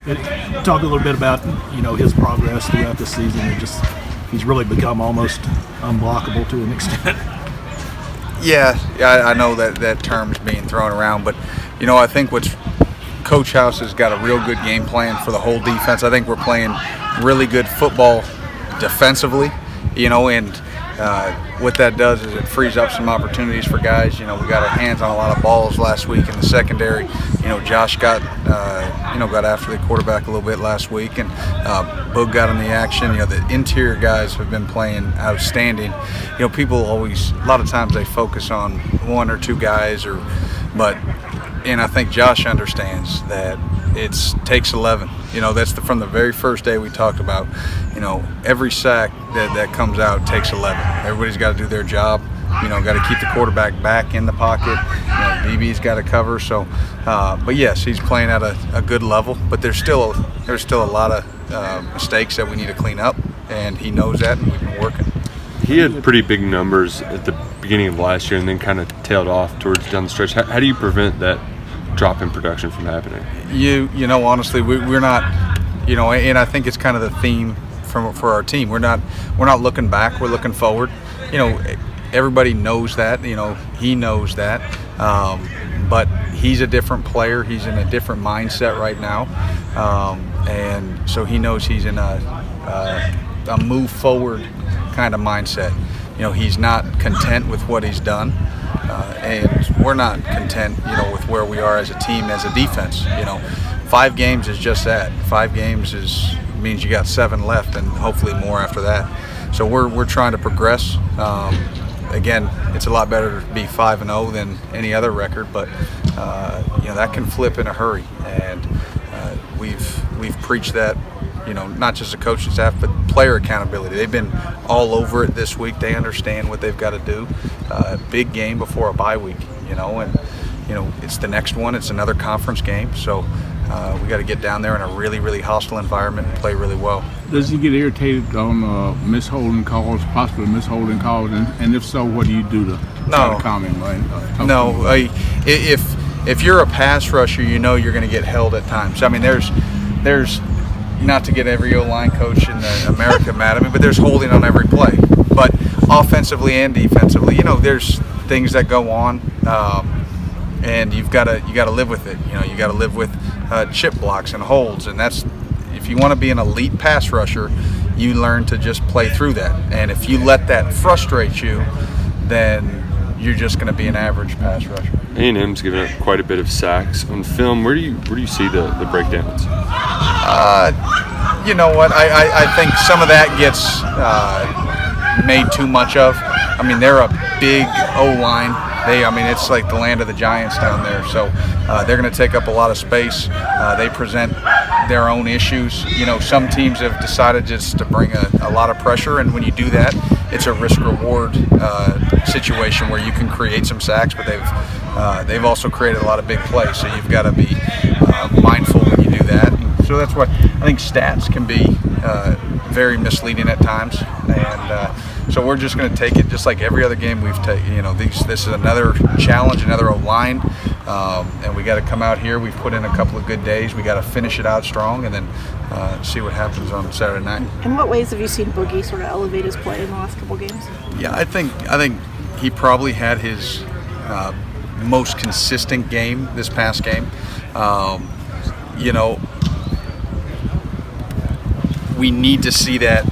Talk a little bit about his progress throughout the season, and he's really become almost unblockable to an extent. Yeah, I know that term's being thrown around, but I think Coach House has got a real good game plan for the whole defense. I think we're playing really good football defensively, and what that does is it frees up some opportunities for guys. We got our hands on a lot of balls last week in the secondary. Josh got after the quarterback a little bit last week, and Boog got in the action. The interior guys have been playing outstanding. People always, a lot of times they focus on one or two guys, and I think Josh understands that it takes 11. That's from the very first day we talked about. Every sack that comes out takes 11. Everybody's got to do their job. Got to keep the quarterback back in the pocket. DB's got to cover. So, but yes, he's playing at a good level. But there's still a lot of mistakes that we need to clean up, and he knows that, and we've been working. He had pretty big numbers at the beginning of last year, and then kind of tailed off towards down the stretch. How do you prevent that drop in production from happening? Honestly, we're not. And I think it's kind of the theme for our team. We're not looking back. We're looking forward. Everybody knows that. He knows that. But he's a different player. He's in a different mindset right now, and so he knows he's in a move forward kind of mindset. He's not content with what he's done, and we're not content, with where we are as a team, as a defense. 5 games is just that. 5 games means you got 7 left, and hopefully more after that. So we're trying to progress. Again, it's a lot better to be 5-0 than any other record, but that can flip in a hurry, and we've preached that. Not just the coaching staff, but player accountability. They've been all over it this week. They understand what they've got to do. Big game before a bye week, and it's the next one. It's another conference game, so we got to get down there in a really, really hostile environment and play really well. Does he get irritated on misholding calls, possibly misholding calls, and if so, what do you do to try to calm him? No, if you're a pass rusher, you're going to get held at times. I mean, there's not to get every O-line coach in America mad at me, but there's holding on every play. But offensively and defensively, there's things that go on, and you got to live with it. You got to live with chip blocks and holds, and that's, if you want to be an elite pass rusher, you learn to just play through that. And if you let that frustrate you, then you're just going to be an average pass rusher. A&M's given up quite a bit of sacks on film. Where do you see the breakdowns? You know what? I think some of that gets made too much of. I mean, they're a big O-line. It's like the land of the giants down there. So they're going to take up a lot of space. They present their own issues. Some teams have decided just to bring a lot of pressure, and when you do that, it's a risk-reward situation where you can create some sacks, but they've also created a lot of big plays. So you've got to be mindful when you do that. So that's what I think. Stats can be very misleading at times, and so we're just going to take it just like every other game we've taken. This is another challenge, another O-line, and we got to come out here. We've put in a couple of good days. We got to finish it out strong, and then see what happens on Saturday night. In what ways have you seen Boogie sort of elevate his play in the last couple games? Yeah, I think he probably had his most consistent game this past game. We need to see that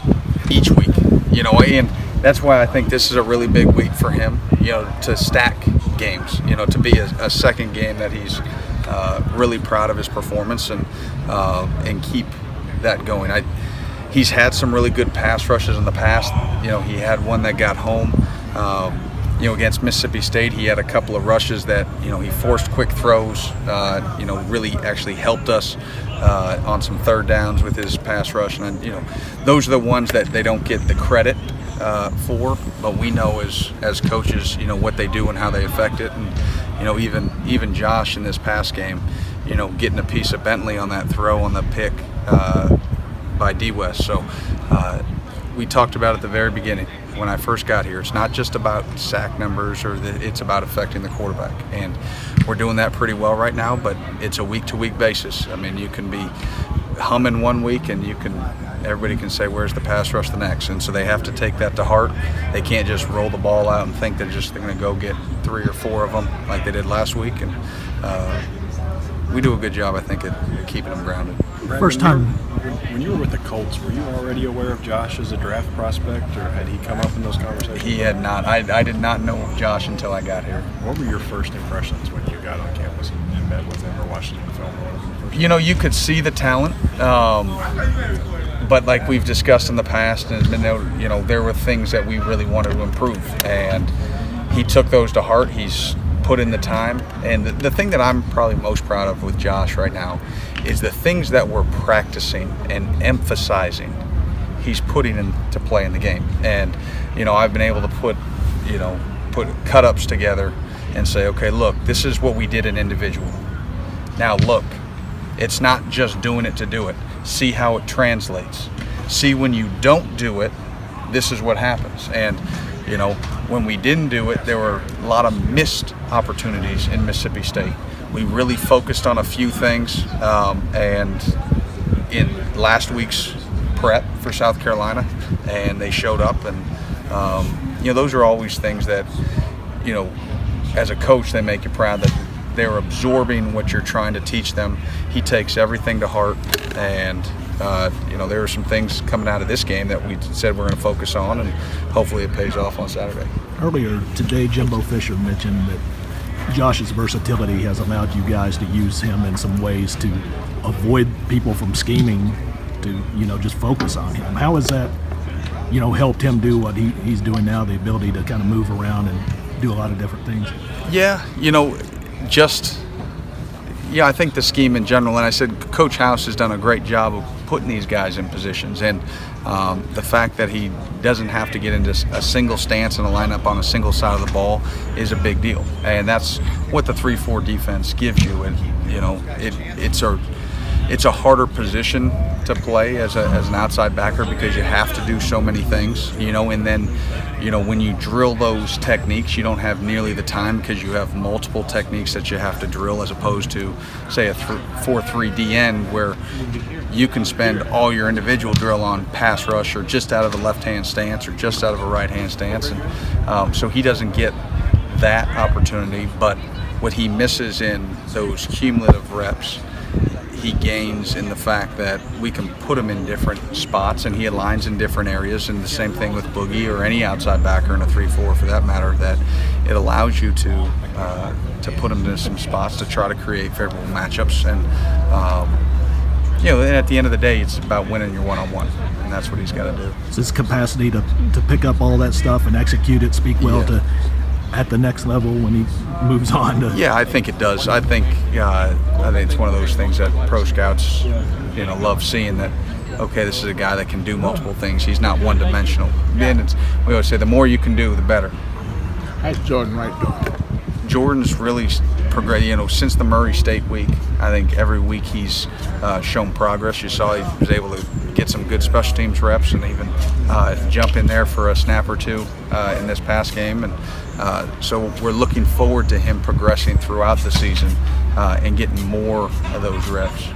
each week, and that's why I think this is a really big week for him, to stack games, to be a second game that he's really proud of his performance and keep that going. He's had some really good pass rushes in the past. He had one that got home. Against Mississippi State, he had a couple of rushes that, he forced quick throws, really actually helped us on some third downs with his pass rush. And, those are the ones that they don't get the credit for, but we know as coaches, what they do and how they affect it. And, even Josh in this pass game, getting a piece of Bentley on that throw on the pick by D. West. So we talked about at the very beginning when I first got here, it's not just about sack numbers, it's about affecting the quarterback, and we're doing that pretty well right now, but it's a week-to-week basis. I mean, you can be humming one week, and everybody can say, where's the pass rush the next? And so they have to take that to heart. They can't just roll the ball out and think they're going to go get 3 or 4 of them like they did last week. And we do a good job, I think, at keeping them grounded. First time. When you were with the Colts, were you already aware of Josh as a draft prospect, or had he come up in those conversations? He had not. I did not know Josh until I got here. What were your first impressions when you got on campus and met with him or watched him in film? You know, you could see the talent, but like we've discussed in the past, and you know, there were things that we really wanted to improve, and he took those to heart. He's put in the time, and the thing that I'm probably most proud of with Josh right now is the things that we're practicing and emphasizing he's putting into play in the game. And you know, I've been able to put cut-ups together and say, okay, look, this is what we did in individual. Now look, it's not just doing it to do it. See how it translates. See, when you don't do it, this is what happens. And you know, when we didn't do it, there were a lot of missed opportunities in Mississippi State. We really focused on a few things, and in last week's prep for South Carolina, and they showed up, and you know, those are always things that, you know, as a coach, they make you proud that they're absorbing what you're trying to teach them. He takes everything to heart, and you know, there are some things coming out of this game that we said we're going to focus on, and hopefully it pays off on Saturday. Earlier today, Jimbo Fisher mentioned that Josh's versatility has allowed you guys to use him in some ways to avoid people from scheming, to, you know, just focus on him. How has that, you know, helped him do what he's doing now, the ability to kind of move around and do a lot of different things? Yeah, you know, yeah, I think the scheme in general, and I said Coach House has done a great job of putting these guys in positions, and the fact that he doesn't have to get into a single stance and a lineup on a single side of the ball is a big deal, and that's what the 3-4 defense gives you. And you know, it's a harder position to play as an outside backer because you have to do so many things, you know. And then, you know, when you drill those techniques, you don't have nearly the time because you have multiple techniques that you have to drill, as opposed to, say, a 4-3 DN where you can spend all your individual drill on pass rush, or just out of a left-hand stance, or just out of a right-hand stance. And so he doesn't get that opportunity, but what he misses in those cumulative reps, he gains in the fact that we can put him in different spots, and he aligns in different areas. And the same thing with Boogie, or any outside backer in a 3-4 for that matter, that it allows you to put him in some spots to try to create favorable matchups. And you know, and at the end of the day, it's about winning your one-on-one, and that's what he's got to do. It's his capacity to pick up all that stuff and execute it, speak well to at the next level when he moves on to. Yeah, I think it does. I think it's one of those things that pro scouts, you know, love seeing, that okay, this is a guy that can do multiple things. He's not one-dimensional. And we always say the more you can do, the better. How's Jordan Wright doing? Jordan's really progressed, you know, since the Murray State week. I think every week he's shown progress. You saw he was able to get some good special teams reps, and even jump in there for a snap or two in this past game. And so we're looking forward to him progressing throughout the season and getting more of those reps.